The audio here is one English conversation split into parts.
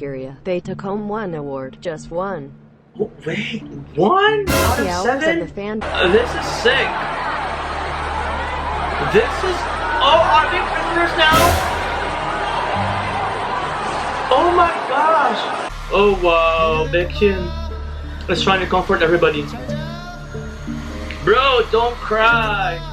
criteria. They took home 1 award, just 1. Oh, wait, 1 out of 7? This is sick. This is... Oh, are they prisoners now? Oh my gosh. Oh wow, Baekhyun is trying to comfort everybody. Bro, don't cry.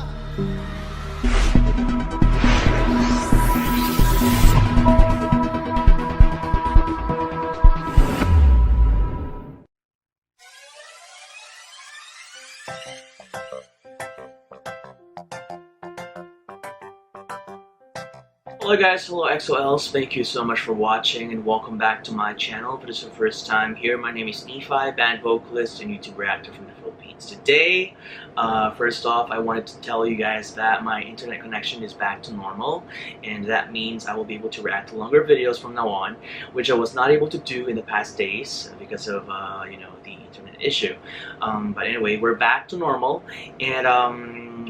Hello guys, hello EXOLs, thank you so much for watching and welcome back to my channel. If this is your first time here, my name is Nephi, band vocalist and YouTube reactor from the Philippines. Today, first off, I wanted to tell you guys that my internet connection is back to normal, and that means I will be able to react to longer videos from now on, which I was not able to do in the past days because of you know, the internet issue. But anyway, we're back to normal, and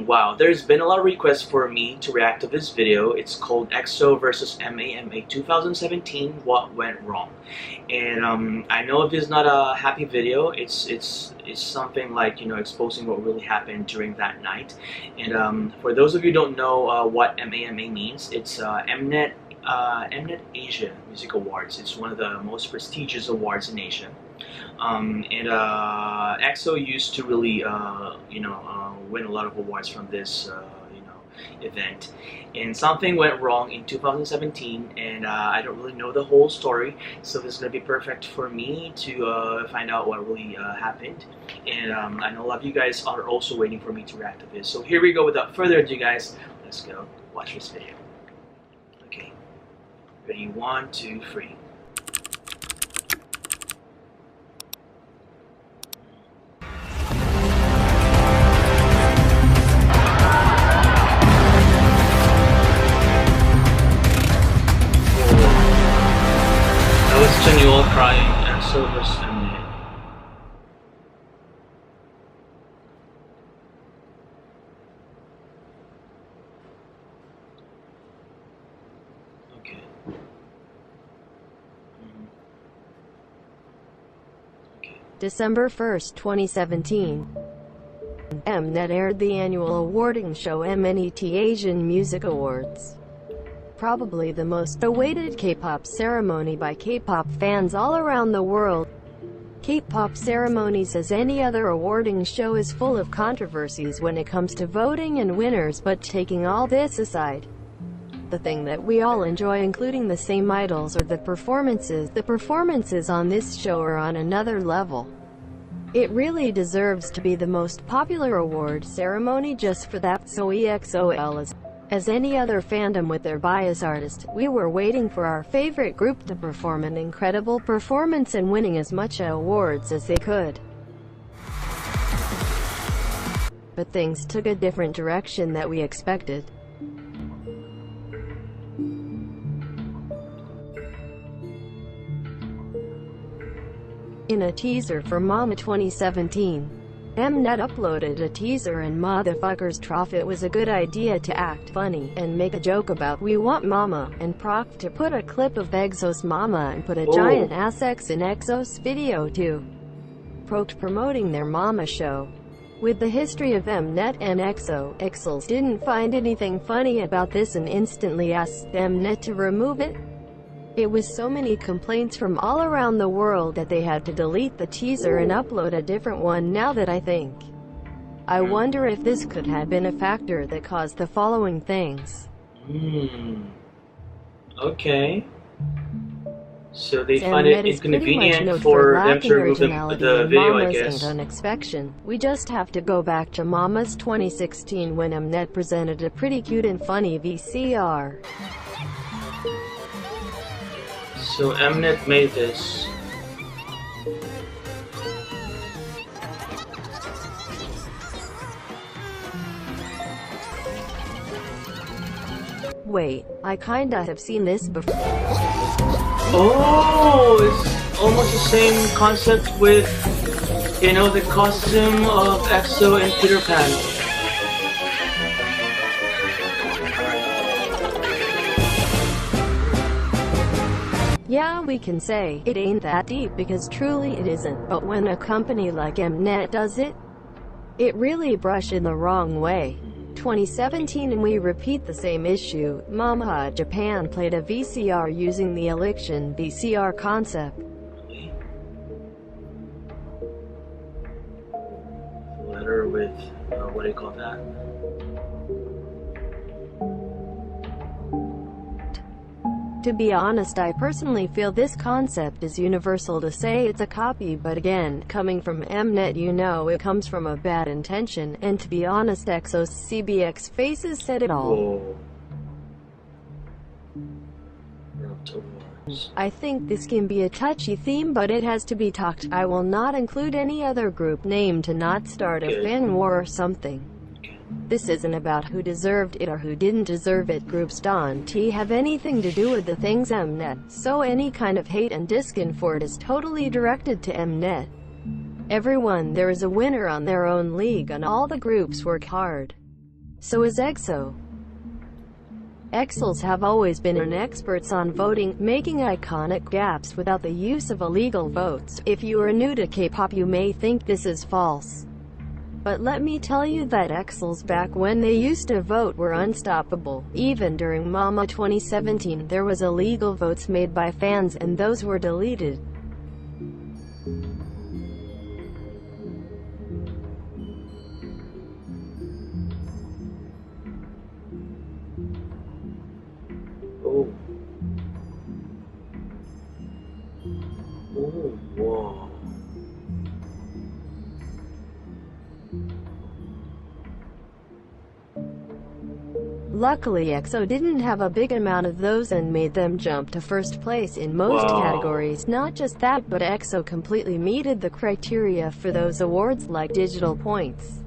wow, there's been a lot of requests for me to react to this video. It's called EXO versus MAMA 2017, What Went Wrong. And I know this is not a happy video. It's something like, you know, exposing what really happened during that night. And for those of you who don't know what MAMA means, it's Mnet Asia Music Awards. It's one of the most prestigious awards in Asia. EXO used to really, you know, win a lot of awards from this, you know, event. And something went wrong in 2017, and I don't really know the whole story, so this is gonna be perfect for me to find out what really happened. And I know a lot of you guys are also waiting for me to react to this. So here we go. Without further ado, guys, let's go watch this video. Okay, ready? 1, 2, 3. You all crying and so was Mnet. Okay. Okay. December 1st, 2017. Mnet aired the annual awarding show Mnet Asian Music Awards. Probably the most awaited K-pop ceremony by K-pop fans all around the world. K-pop ceremonies, as any other awarding show, is full of controversies when it comes to voting and winners, but taking all this aside, the thing that we all enjoy, including the same idols, are the performances on this show are on another level. It really deserves to be the most popular award ceremony just for that. So EXO, as any other fandom with their bias artist, we were waiting for our favorite group to perform an incredible performance and winning as much awards as they could. But things took a different direction that we expected. In a teaser for Mama 2017, Mnet uploaded a teaser and motherfuckers trough it was a good idea to act funny and make a joke about "we want mama" and proc to put a clip of EXO's mama and put a giant ass X in EXO's video too, promoting their mama show. With the history of Mnet and EXO, EXOs didn't find anything funny about this and instantly asked Mnet to remove it. It was so many complaints from all around the world that they had to delete the teaser and upload a different one. Now that I think, I wonder if this could have been a factor that caused the following things. Okay. So they find it inconvenient for them to remove the video, I guess. Unexpected. We just have to go back to Mama's 2016 when Mnet presented a pretty cute and funny VCR. So Mnet made this. Wait, I kinda have seen this before. Oh, it's almost the same concept with, you know, the costume of EXO and Peter Pan. Yeah, we can say it ain't that deep because truly it isn't, but when a company like Mnet does it, it really brush in the wrong way. 2017 and we repeat the same issue. Mama Japan played a VCR using the election VCR concept. Letter with, what do you call that? To be honest, I personally feel this concept is universal to say it's a copy, but again, coming from Mnet, you know it comes from a bad intention, and to be honest, EXO's CBX faces said it all. I think this can be a touchy theme, but it has to be talked. I will not include any other group name to not start a fan war or something. This isn't about who deserved it or who didn't deserve it. Groups don't have anything to do with the things Mnet, so any kind of hate and discomfort is totally directed to Mnet. Everyone there is a winner on their own league and all the groups work hard. So is EXO. EXOs have always been an experts on voting, making iconic gaps without the use of illegal votes. If you are new to K-pop you may think this is false. But let me tell you that EXOs back when they used to vote were unstoppable. Even during Mama 2017 there was illegal votes made by fans and those were deleted. Oh. Oh, whoa. Luckily EXO didn't have a big amount of those and made them jump to first place in most categories. Not just that, but EXO completely meted the criteria for those awards like digital points,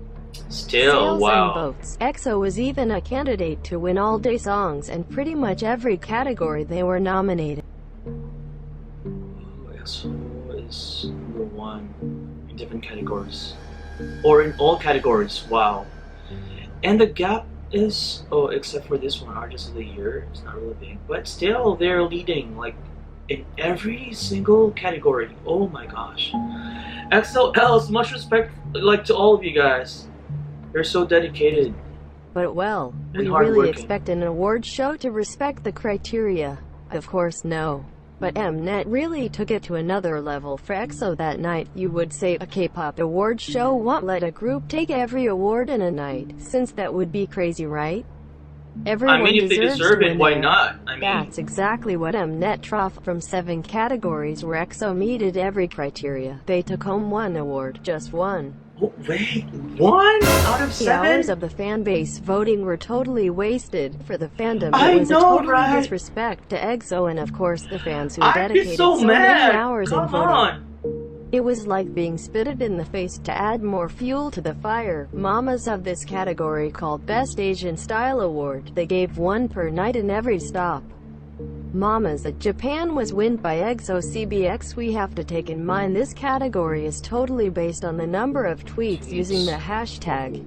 Still, sales and votes. EXO was even a candidate to win All Day Songs and pretty much every category they were nominated. EXO is #1 in different categories. Or in all categories, wow. And the gap is, except for this one, Artist of the Year, it's not really big, but still they're leading like in every single category. Oh my gosh. XOLs, much respect like to all of you guys. You're so dedicated. But well, we really expect an award show to respect the criteria? Of course no. But Mnet really took it to another level for EXO that night. You would say a K-pop award show won't let a group take every award in a night, since that would be crazy, right? Everyone if they deserve it, why not? That's exactly what Mnet troughed from 7 categories where EXO meted every criteria. They took home 1 award, just 1. Oh, wait, 1 out of 7? The hours of the fan base voting were totally wasted. For the fandom, it was a total disrespect to EXO and of course the fans who dedicated so many hours in voting. It was like being spitted in the face. To add more fuel to the fire, mamas have this category called Best Asian Style Award. They gave 1 per night in every stop. Mamas at Japan was won by EXO CBX. We have to take in mind this category is totally based on the number of tweets using the hashtag.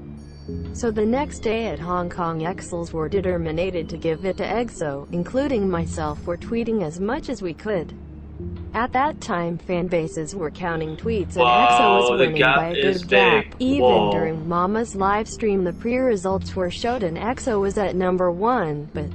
So the next day at Hong Kong, EXOs were determined to give it to EXO, including myself. Were tweeting as much as we could. At that time, fan bases were counting tweets and EXO was winning by a good gap. Even during Mama's live stream, the pre-results were showed and EXO was at #1, but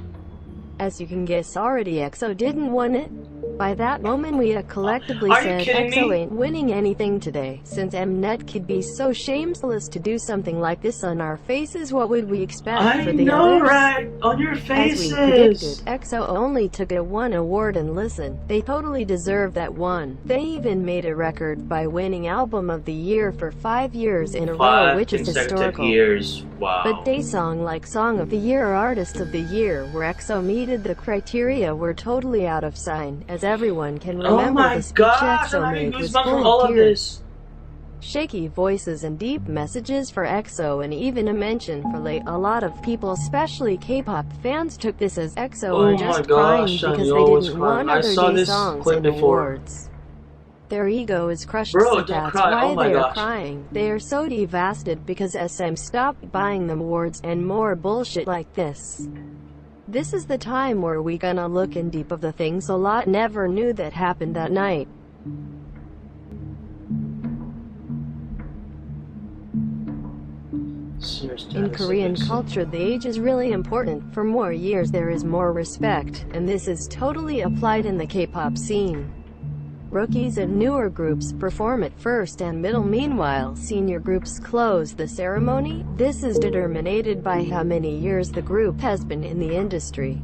as you can guess already, EXO didn't win it. By that moment we had collectively said EXO ain't winning anything today. Since Mnet could be so shameless to do something like this on our faces, what would we expect for the others? Right? On your faces! As we predicted, EXO only took a 1 award and listen, they totally deserved that 1. They even made a record by winning Album of the Year for 5 years in a row, which is historical. Wow. But Daesung like Song of the Year or Artist of the Year, where EXO meted the criteria, were totally out of sign, as everyone can remember the speech EXO made was full of tears, shaky voices and deep messages for EXO, and even a mention for late. A lot of people, especially K-pop fans, took this as EXO are just crying because they didn't want other day songs and awards. Their ego is crushed, so that's why they are crying. They are so devastated because SM stopped buying them awards and more bullshit like this. This is the time where we gonna look in deep of the things a lot never knew that happened that night. In Korean culture, the age is really important. For more years there is more respect, and this is totally applied in the K-pop scene. Rookies and newer groups perform at first and middle, meanwhile senior groups close the ceremony. This is determined by how many years the group has been in the industry.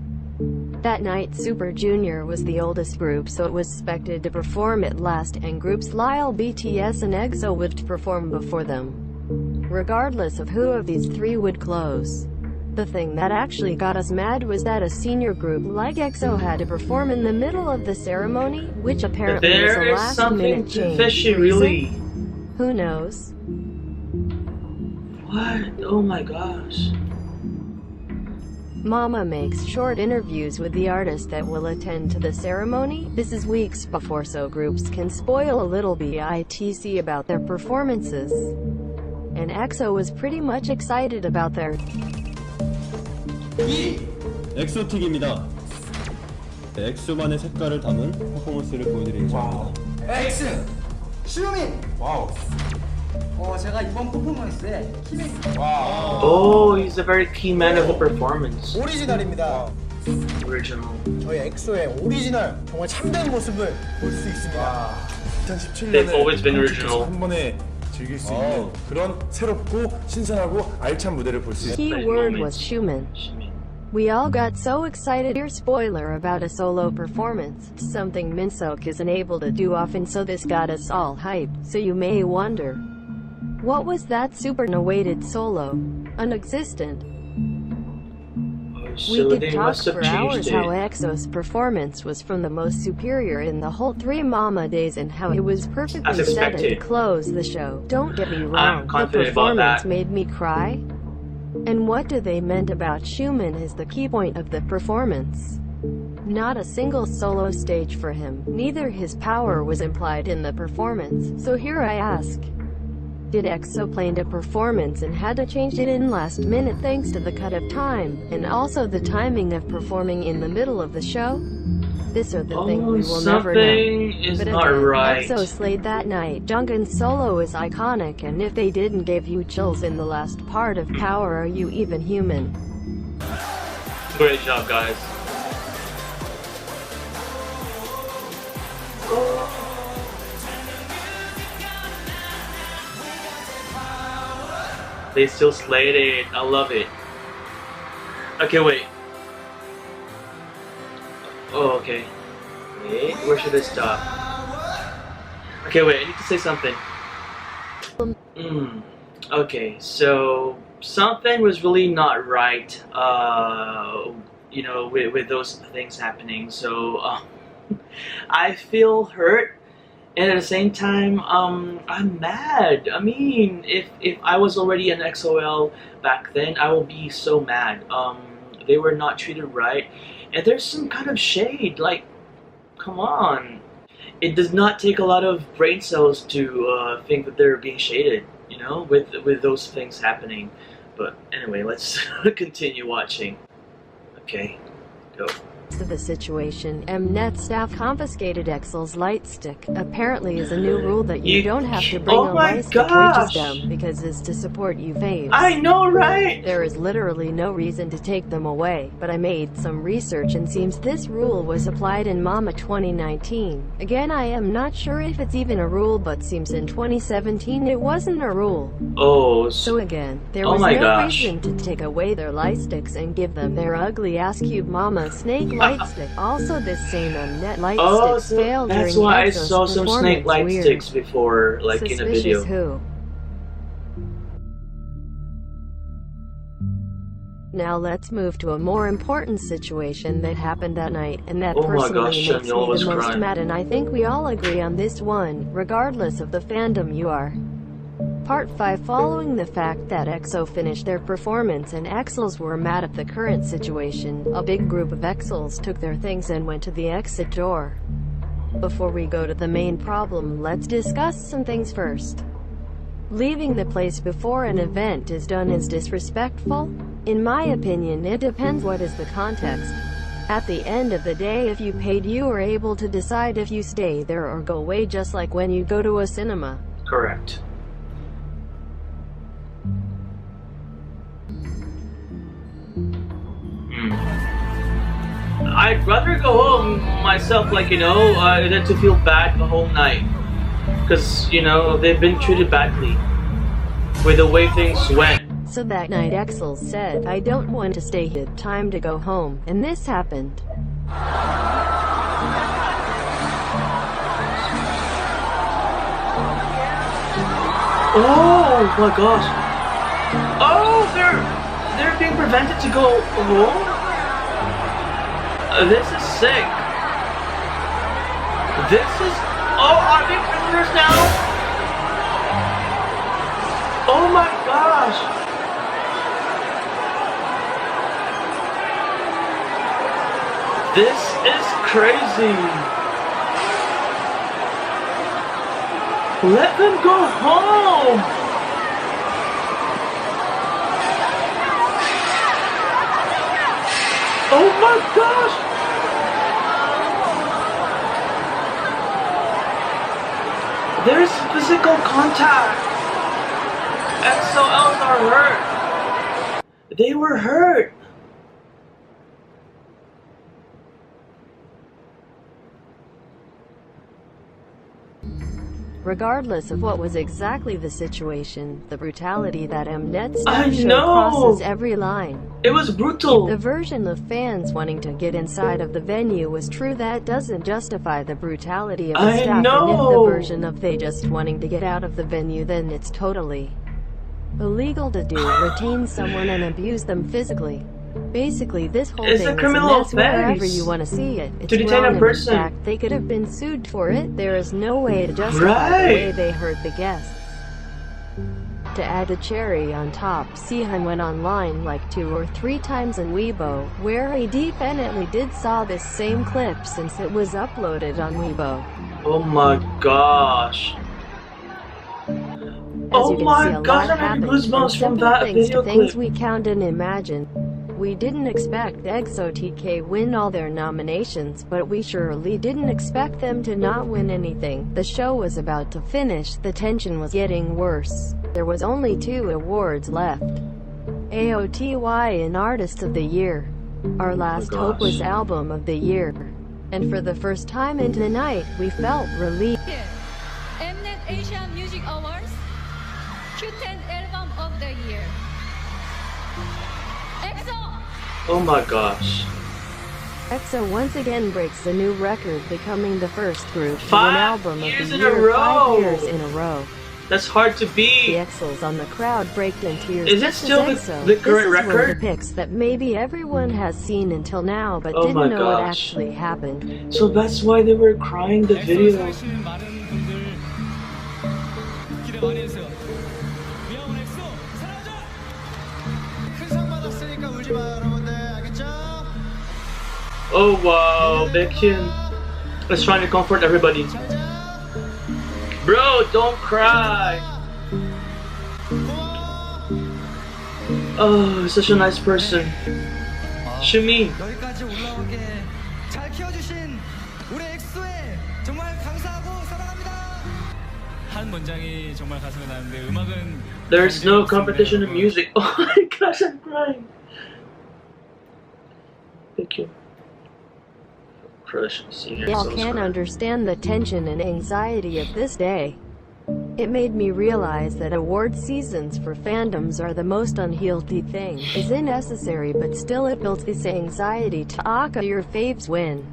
That night Super Junior was the oldest group, so it was expected to perform at last, and groups Lyle, BTS and EXO would perform before them, regardless of who of these three would close. The thing that actually got us mad was that a senior group like EXO had to perform in the middle of the ceremony, which apparently was a last-minute change. Fishy, really. Who knows? What? Oh my gosh. Mama makes short interviews with the artists that will attend to the ceremony. This is weeks before, so groups can spoil a little bit about their performances. And EXO was pretty much excited about their 엑소틱입니다. 엑소만의 색깔을 담은 퍼포먼스를 보여드리겠습니다. 엑스! 슈민! 와우. 제가 이번 퍼포먼스에 키맨. 와. Oh, he's a very key man of the performance. 오리지널입니다. Original. 저희 엑소의 오리지널, 정말 참된 모습을 볼 수 있습니다. 2017년에 They've always been original. 한 번에 즐길 수 있는 그런 새롭고 신선하고 알찬 무대를 볼 수 있습니다. Key word was Schumann. We all got so excited. Here, spoiler about a solo performance, something Minseok isn't able to do often, so this got us all hyped. So you may wonder, what was that super awaited solo? Non-existent. So we could talk for hours how EXO's performance was from the most superior in the whole 3 Mama days, and how it was perfectly set to close the show. Don't get me wrong, the performance made me cry. And what do they meant about Schumann is the key point of the performance. Not a single solo stage for him, neither his power was implied in the performance. So here I ask, did EXO planned a performance and had to change it in last minute thanks to the cut of time, and also the timing of performing in the middle of the show? This or the thing we will never know. Is but not again, right. EXO slayed that night. Jungkook's solo is iconic, and if they didn't give you chills in the last part of Power, are you even human? Great job, guys. They still slayed it. I love it. Okay, wait. Oh, okay. Wait, where should I stop? Okay, wait, I need to say something. Okay, so something was really not right, you know, with those things happening. So I feel hurt, and at the same time, I'm mad. I mean, if I was already an XOL back then, I will be so mad. They were not treated right. And there's some kind of shade, like, come on. It does not take a lot of brain cells to think that they're being shaded, you know, with those things happening. But anyway, let's continue watching. Okay, go. To the situation, Mnet staff confiscated EXO's light stick. Apparently is a new rule that you don't have to bring a light stick reaches them, because it's to support you faves. I know, right? There is literally no reason to take them away, but I made some research and seems this rule was applied in Mama 2019. Again, I am not sure if it's even a rule, but seems in 2017 it wasn't a rule. Oh, so again, there was no reason to take away their light sticks and give them their ugly ass cube Mama snake light stick. Also, this same Mnet light sticks failed during that's why I EXO's saw some snake light sticks before, like Suspicious in a video. Who? Now let's move to a more important situation that happened that night, and that personally makes me the most mad, and I think we all agree on this one, regardless of the fandom you are. Part 5. Following the fact that EXO finished their performance and EXOs were mad at the current situation, a big group of EXOs took their things and went to the exit door. Before we go to the main problem, let's discuss some things first. Leaving the place before an event is done is disrespectful. In my opinion, it depends what is the context. At the end of the day, if you paid, you are able to decide if you stay there or go away, just like when you go to a cinema. Correct. I'd rather go home myself, like, you know, than to feel bad the whole night. Because, you know, they've been treated badly with the way things went. So that night EXO said, I don't want to stay here, time to go home, and this happened. Oh my gosh. Oh, they're being prevented to go home? This is sick. This is... Oh, are they prisoners now? Oh my gosh. This is crazy. Let them go home. Oh my gosh. There's physical contact. EXO-Ls are hurt. They were hurt. Regardless of what was exactly the situation, the brutality that Mnet staff showed know. crosses every line. It was brutal. The version of fans wanting to get inside of the venue was true. That doesn't justify the brutality of the I staff. know. And if the version of they just wanting to get out of the venue, then it's totally illegal to do. Retain someone and abuse them physically. Basically, this whole It's thing a criminal is a mess wherever offense you want to see it. It's to detain wrong, a and person. in fact, they could have been sued for it. There is no way to justify Right. the way they hurt the guests. To add a cherry on top, Sihan went online like 2 or 3 times in Weibo, where he definitely did saw this same clip since it was uploaded on Weibo. Oh my gosh. As Oh you can my see, a gosh, lot I'm having happened, goosebumps from from simple that things video to things clip. we can't imagine. We didn't expect EXO TK win all their nominations, but we surely didn't expect them to not win anything. The show was about to finish, the tension was getting worse. There was only 2 awards left. AOTY and Artist of the Year. Our last hope was Album of the Year. And for the first time in the night, we felt relief. Mnet Asian Music Awards Q10 Album of the Year. EXO! Oh my gosh. EXO once again breaks a new record, becoming the first group to win 5 Album of years the in Year a row. 5 years in a row. That's hard to The beat. EXOs on the crowd break in tears. Is it just as still EXO. the current This is one of record? the pics that maybe everyone has seen until now, but Oh my didn't know what gosh. actually happened. So that's why they were crying the video. 사랑하시는 많은 분들 기대 많이 해주세요. 미아원 엑소 사랑하자. 큰 상 받았으니까 울지 마 여러분들 알겠죠? Oh wow, Baekhyun is trying to comfort everybody. Bro, don't cry. Oh, such a nice person. Shumi. 여기까지 올라오게 잘 키워주신 우리 엑소에 정말 감사하고 사랑합니다. 한 문장이 정말 가슴에 닿는데 음악은 There's no competition in music. Oh my gosh, I'm crying. Thank you. Crush senior. Y'all can't understand the tension and anxiety of this day. It made me realize that award seasons for fandoms are the most unhealthy thing. Is unnecessary, but still it built this anxiety to aka your faves win.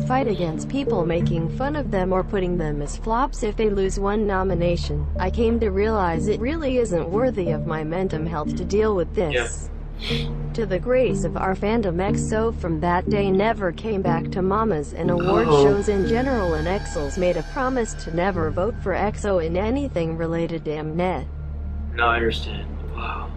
Fight against people making fun of them or putting them as flops if they lose one nomination. I came to realize it really isn't worthy of my mental health to deal with this. To the grace of our fandom, EXO from that day never came back to mamas and award shows in general, and EXOs made a promise to never vote for EXO in anything related to Mnet. Now I understand. Wow.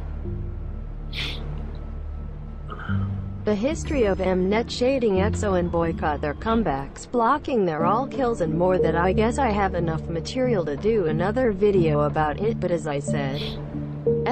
The history of Mnet shading EXO and boycott their comebacks, blocking their all kills and more, that I guess I have enough material to do another video about it, but as I said,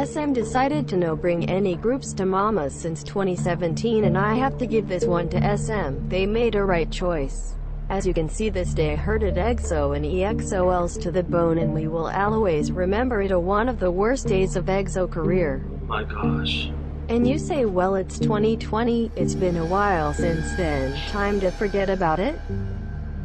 SM decided to no bring any groups to Mamas since 2017, and I have to give this one to SM. They made a right choice. As you can see, this day hurted EXO and EXOLs to the bone, and we will always remember it as one of the worst days of EXO career. My gosh. And you say, well, it's 2020, it's been a while since then, time to forget about it?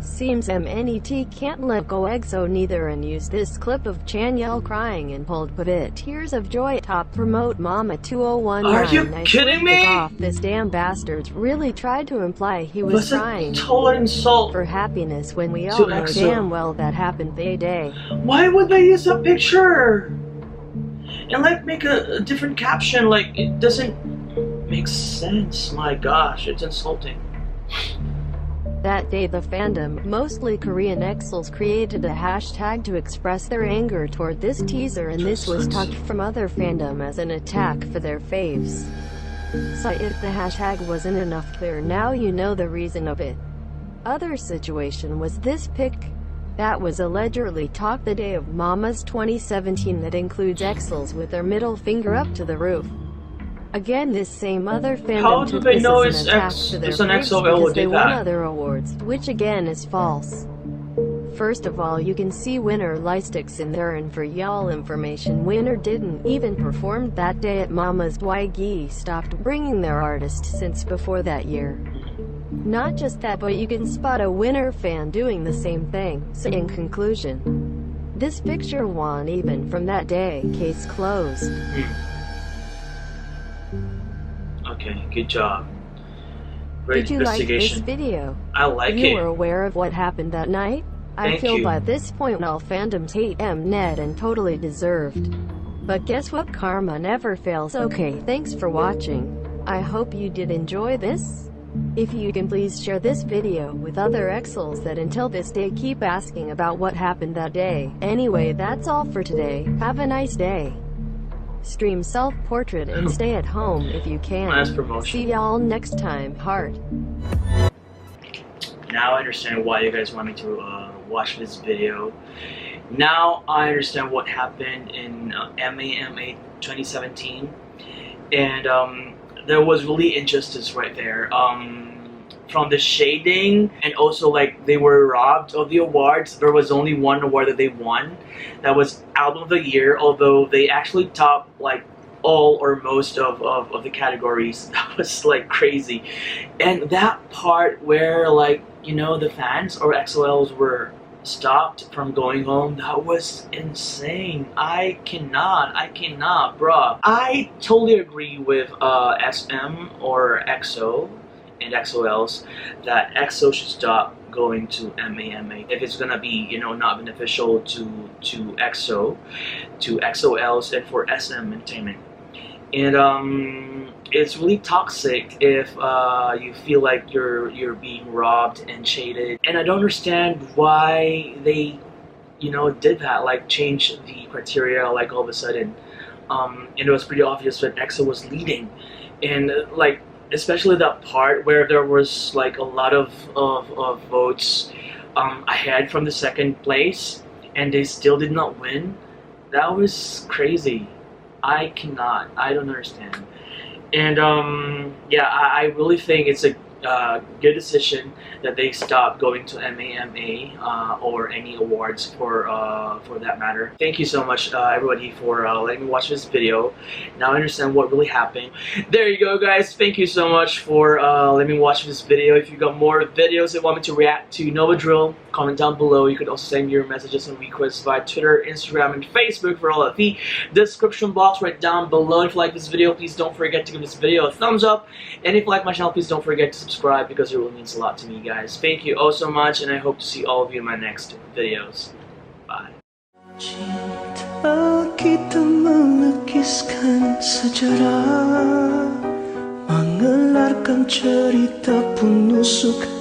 Seems Mnet can't let go EXO neither, and use this clip of Chanyeol crying and put it tears of joy top promote Mama 2019. Are you kidding me? Off. This damn bastards really tried to imply he was crying total insult for happiness when we all know EXO. damn well that happened that day. Why would they use a picture? And like make a different caption, like it doesn't make sense. My gosh, it's insulting. That day the fandom, mostly Korean EXOs, created a hashtag to express their anger toward this teaser, and this was talked from other fandom as an attack for their faves. So if the hashtag wasn't enough clear, now you know the reason of it. Other situation was this pic that was allegedly talked the day of Mama's 2017 that includes EXOs with their middle finger up to the roof. Again, this same other fandom How do took they this know as it's an attack to their an faves EXO because they did won that? other awards, which again is false. First of all, you can see winner Lysticks in there, and for y'all information, winner didn't even perform that day at Mama's. YG stopped bringing their artist since before that year. Not just that, but you can spot a winner fan doing the same thing. So in conclusion, this picture won even from that day. Case closed. Okay, good job. Great Did you like this investigation. video? I like You it. were aware of what happened that night? I Thank feel you. by this point all fandoms hate Mnet, and totally deserved. But guess what? Karma never fails. Okay, thanks for watching. I hope you did enjoy this. If you can, please share this video with other EXOs that until this day keep asking about what happened that day. Anyway, that's all for today. Have a nice day. Stream self-portrait and stay at home if you can. Nice promotion. See y'all next time. Heart. Now I understand why you guys want me to watch this video. Now I understand what happened in MAMA 2017, and there was really injustice right there. From the shading, and also like they were robbed of the awards. There was only one award that they won. That was Album of the Year, although they actually topped like all or most of the categories. That was like crazy. And that part where, like, you know, the fans or XOLs were stopped from going home, that was insane. I cannot, bruh. I totally agree with SM or EXO and XOLs that EXO should stop going to MAMA if it's gonna be, you know, not beneficial to EXO, to XOLs, and for SM Entertainment. And it's really toxic if you feel like you're being robbed and shaded. And I don't understand why they, you know, did that, like change the criteria like all of a sudden. And it was pretty obvious that EXO was leading, and like especially that part where there was like a lot of votes ahead from the second place, and they still did not win. That was crazy. I don't understand. And yeah, I really think it's a good decision that they stop going to MAMA or any awards for that matter. Thank you so much everybody for letting me watch this video. Now I understand what really happened. There you go, guys. Thank you so much for letting me watch this video. If you got more videos that want me to react to, know the drill. Comment down below. You could also send your messages and requests via Twitter, Instagram, and Facebook for all of the description box right down below. If you like this video, please don't forget to give this video a thumbs up. And if you like my channel, please don't forget to subscribe, because it really means a lot to me, guys. Thank you all so much, and I hope to see all of you in my next videos. Bye. Cinta kita melukiskan sejarah, mengelarkan cerita penuh sukacita.